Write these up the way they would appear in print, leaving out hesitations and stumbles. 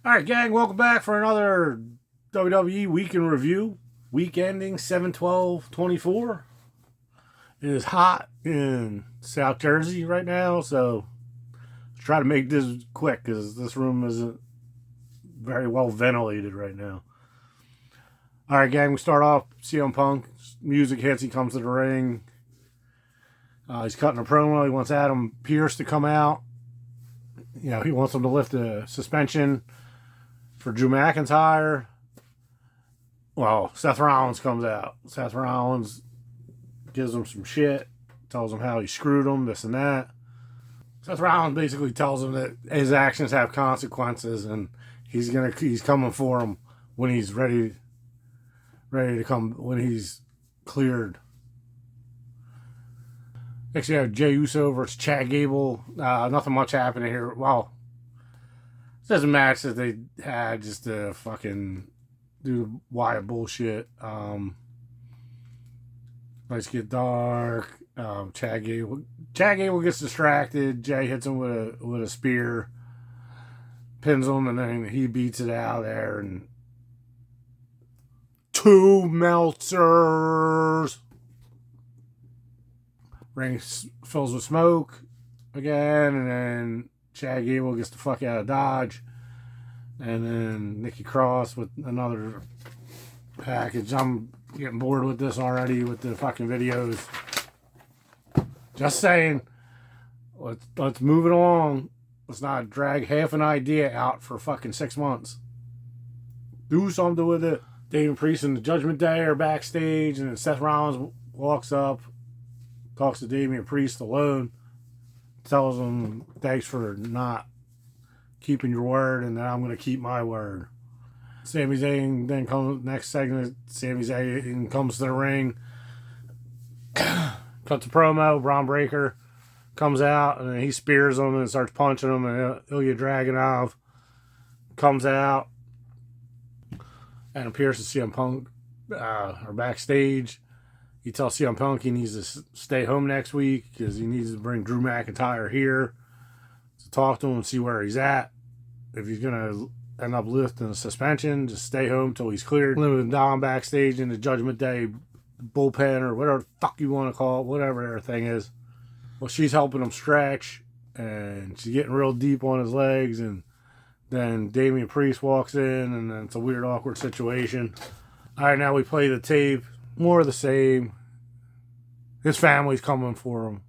All right, gang, welcome back for another WWE Week in Review. Week ending 7/12/24. It is hot in South Jersey right now, so try to make this quick because this room isn't very well ventilated right now. All right, gang, we start off CM Punk. Music hits, he comes to the ring. He's cutting a promo. He wants Adam Pearce to come out. He wants him to lift the suspension for Drew McIntyre. Well, Seth Rollins comes out. Seth Rollins gives him some shit, tells him how he screwed him, this and that. Seth Rollins basically tells him that his actions have consequences, and he's coming for him when he's ready to come, when he's cleared. Next, you have Jey Uso versus Chad Gable. Nothing much happened here. Well, it's a match that they had just to fucking do Wyatt bullshit. Lights get dark. Chad Gable gets distracted. Jay hits him with a spear, pins him, and then he beats it out there. And two Meltzers. Ring fills with smoke again, and then Chad Gable gets the fuck out of Dodge. And then Nikki Cross with another package. I'm getting bored with this already with the fucking videos. Just saying, let's move it along. Let's not drag half an idea out for fucking 6 months. Do something with it. Damian Priest and the Judgment Day are backstage, and then Seth Rollins walks up, talks to Damian Priest alone, tells him thanks for not keeping your word, and then I'm going to keep my word. Sami Zayn then comes next segment. Sami Zayn comes to the ring, cuts a promo. Braun Breaker comes out, and he spears him and starts punching him. And Ilya Dragunov comes out and appears to CM Punk are backstage. He tells CM Punk he needs to stay home next week because he needs to bring Drew McIntyre here to talk to him and see where he's at. If he's going to end up lifting a suspension, just stay home till he's cleared. Living down backstage in the Judgment Day bullpen or whatever the fuck you want to call it, whatever their thing is. Well, she's helping him stretch, and she's getting real deep on his legs, and then Damian Priest walks in, and then it's a weird, awkward situation. All right, now we play the tape. More of the same. His family's coming for him,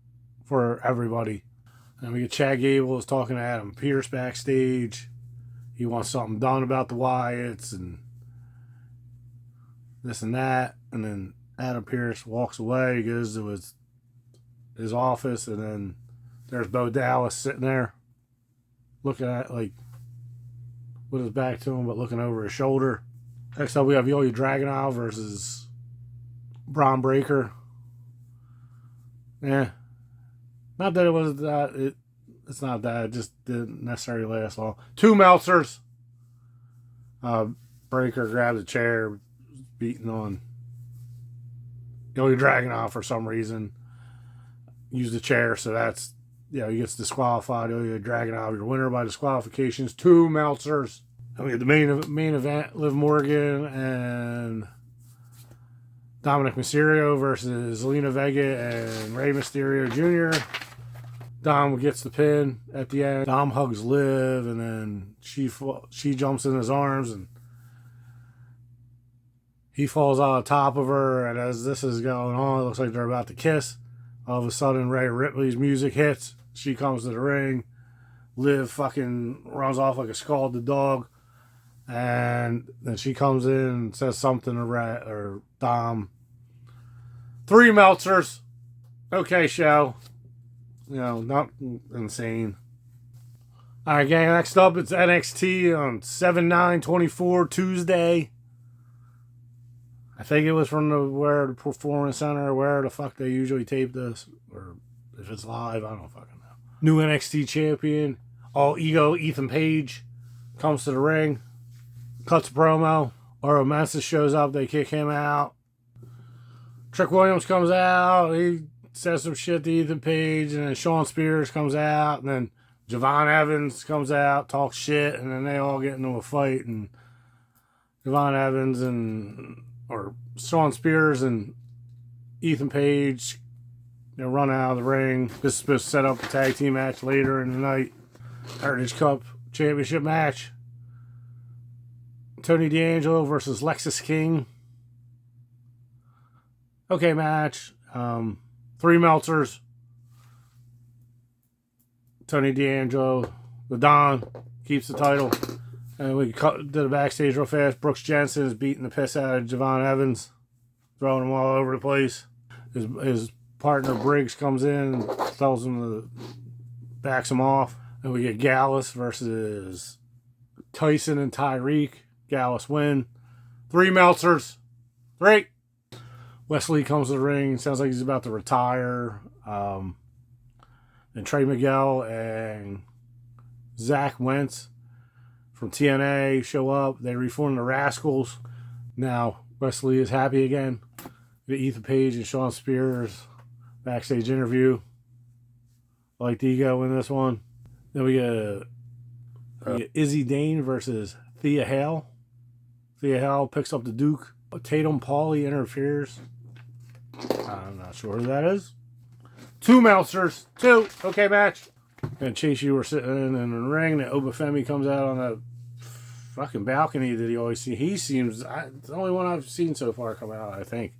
for everybody. And we get Chad Gable is talking to Adam Pearce backstage. He wants something done about the Wyatts and this and that. And then Adam Pearce walks away. He goes to his office, and then there's Bo Dallas sitting there looking at, like, with his back to him, but looking over his shoulder. Next up, we have Ilya Dragunov versus Braun Breaker. Yeah. Not that it was that. It's not that. It just didn't necessarily last long. Two Meltzers. Breaker grabs a chair, beating on Ilya Dragunov for some reason. Used the chair, so that's, he gets disqualified. Ilya Dragunov, your winner by disqualifications. Two Meltzers. And we have the main event, Liv Morgan and Dominic Mysterio versus Zelina Vega and Rey Mysterio Jr. Dom gets the pin at the end. Dom hugs Liv, and then she jumps in his arms, and he falls on top of her. And as this is going on, it looks like they're about to kiss. All of a sudden, Rhea Ripley's music hits. She comes to the ring. Liv fucking runs off like a scalded dog. And then she comes in and says something to Dom. Three Meltzers. Okay, show. Not insane. All right, gang. Next up, it's NXT on 7/9/24 Tuesday. I think it was from the Performance Center, or where the fuck they usually tape this, or if it's live, I don't fucking know. New NXT champion, All Ego Ethan Page comes to the ring, cuts a promo. Oro Mensah shows up. They kick him out. Trick Williams comes out. He says some shit to Ethan Page, and then Shawn Spears comes out, and then Javon Evans comes out, talks shit, and then they all get into a fight. And Javon Evans or Shawn Spears and Ethan Page, run out of the ring. This is supposed to set up a tag team match later in the night. Heritage Cup Championship match. Tony D'Angelo versus Lexis King. Okay, match. 3 Meltzers. Tony D'Angelo, the Don, keeps the title. And we did a backstage real fast. Brooks Jensen is beating the piss out of Javon Evans, throwing him all over the place. His partner Briggs comes in and tells him to backs him off. And we get Gallus versus Tyson and Tyreek. Gallus win. 3 Meltzers. 3. Wesley comes to the ring. Sounds like he's about to retire. And Trey Miguel and Zach Wentz from TNA show up. They reform the Rascals. Now Wesley is happy again. The Ethan Page and Shawn Spears backstage interview. I like the ego in this one. Then we get Izzy Dane versus Thea Hale. Thea Hale picks up the Duke. Tatum Paulie interferes. I'm not sure who that is. 2 Meltzers. 2. Okay, match. And Chase, you were sitting in the ring. And Obafemi comes out on the fucking balcony that he always sees. He seems... it's the only one I've seen so far come out, I think.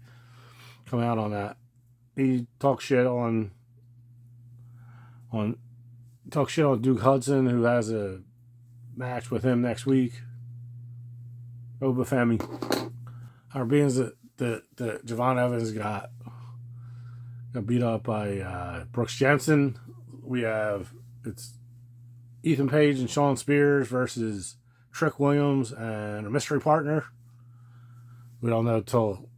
Come out on that. He talks shit on Duke Hudson, who has a match with him next week. Obafemi. Our beings that Javon Evans got beat up by Brooks Jensen. It's Ethan Page and Shawn Spears versus Trick Williams and a mystery partner. We don't know till,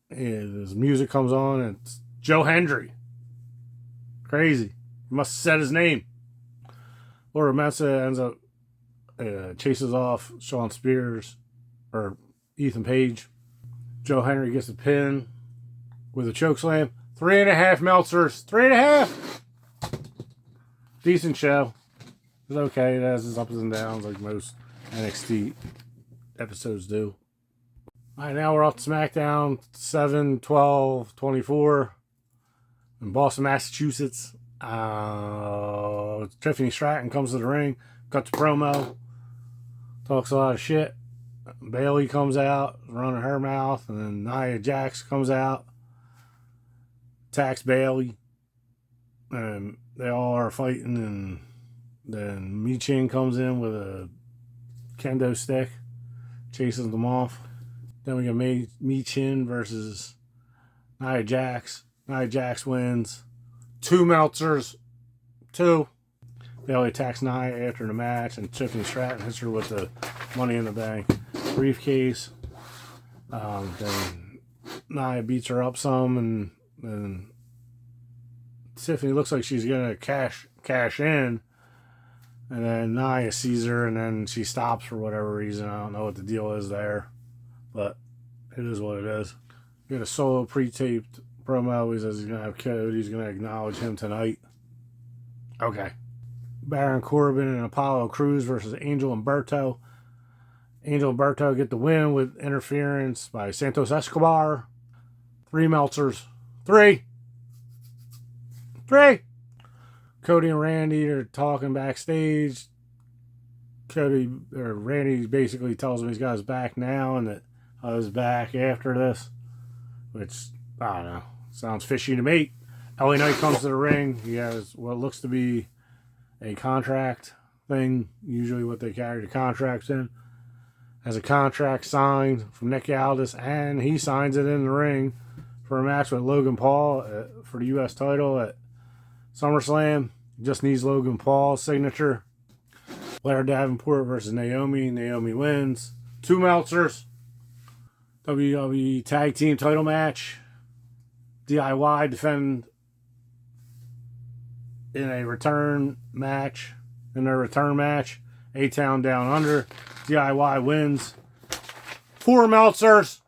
his music comes on and it's Joe Hendry. Crazy. He must have said his name. Laura Mesa ends up chases off Shawn Spears or Ethan Page. Joe Hendry gets a pin with a chokeslam. 3.5 Meltzers. 3.5. Decent show. It's okay. It has its ups and downs like most NXT episodes do. All right, now we're off to SmackDown 7/12/24 in Boston, Massachusetts. Tiffany Stratton comes to the ring, cuts a promo, talks a lot of shit. Bailey comes out, running her mouth, and then Nia Jax comes out, attacks Bailey, and they all are fighting, and then Michin comes in with a kendo stick, chases them off. Then we get Michin versus Nia Jax. Nia Jax wins. 2 Meltzers. 2. Bailey attacks Nia after the match, and Tiffany Stratton hits her with the Money in the Bank briefcase. Then Nia beats her up some, and then Tiffany looks like she's gonna cash in, and then Nia sees her, and then she stops for whatever reason. I don't know what the deal is there, but it is what it is. We got a solo pre-taped promo. He says he's gonna have Cody. He's gonna acknowledge him tonight. Okay. Baron Corbin and Apollo Crews versus Angel and Berto. Angel and Berto get the win with interference by Santos Escobar. 3 Meltzers. 3. Cody and Randy are talking backstage. Randy basically tells him he's got his back now and that his back after this, which, I don't know, sounds fishy to me. LA Knight comes to the ring. He has what looks to be a contract thing, usually what they carry the contracts in. Has a contract signed from Nick Aldis, and he signs it in the ring for a match with Logan Paul for the U.S. title at SummerSlam. Just needs Logan Paul's signature. Blair Davenport versus Naomi. Naomi wins. 2 Meltzers. WWE Tag Team title match. DIY defend in a return match. In their return match. A-Town Down Under. DIY wins. 4 Meltzers.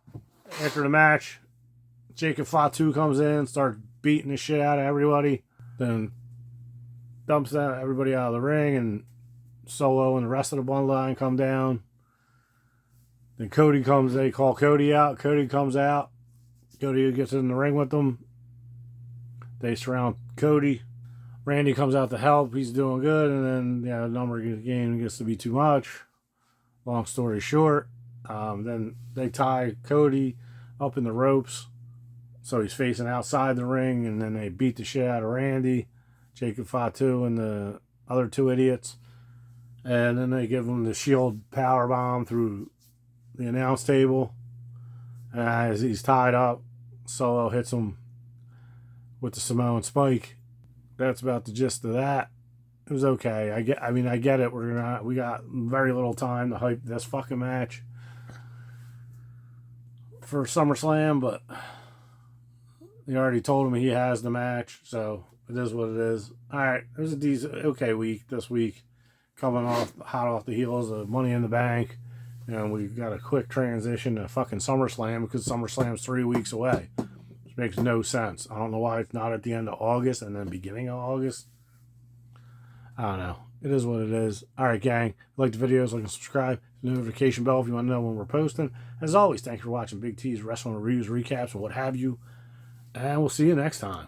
After the match, Jacob Fatu comes in, starts beating the shit out of everybody. Then dumps everybody out of the ring, and Solo and the rest of the bloodline come down. Then Cody comes, they call Cody out. Cody comes out. Cody gets in the ring with them. They surround Cody. Randy comes out to help. He's doing good. And then, yeah, the number game gets to be too much. Long story short, then they tie Cody up in the ropes. So he's facing outside the ring. And then they beat the shit out of Randy, Jacob Fatu, and the other two idiots. And then they give him the Shield power bomb through the announce table. And as he's tied up, Solo hits him with the Samoan spike. That's about the gist of that. It was okay. I get it. We got very little time to hype this fucking match for SummerSlam, but they already told him he has the match, so it is what it is. All right, it was a decent, okay week this week, coming off hot off the heels of Money in the Bank, and we got a quick transition to fucking SummerSlam because SummerSlam's 3 weeks away. Makes no sense. I don't know why it's not at the end of August and then beginning of August. I don't know. It is what it is. Alright, gang. If you like the videos, like and subscribe. The notification bell if you want to know when we're posting. As always, thanks for watching Big T's wrestling reviews, recaps, and what have you. And we'll see you next time.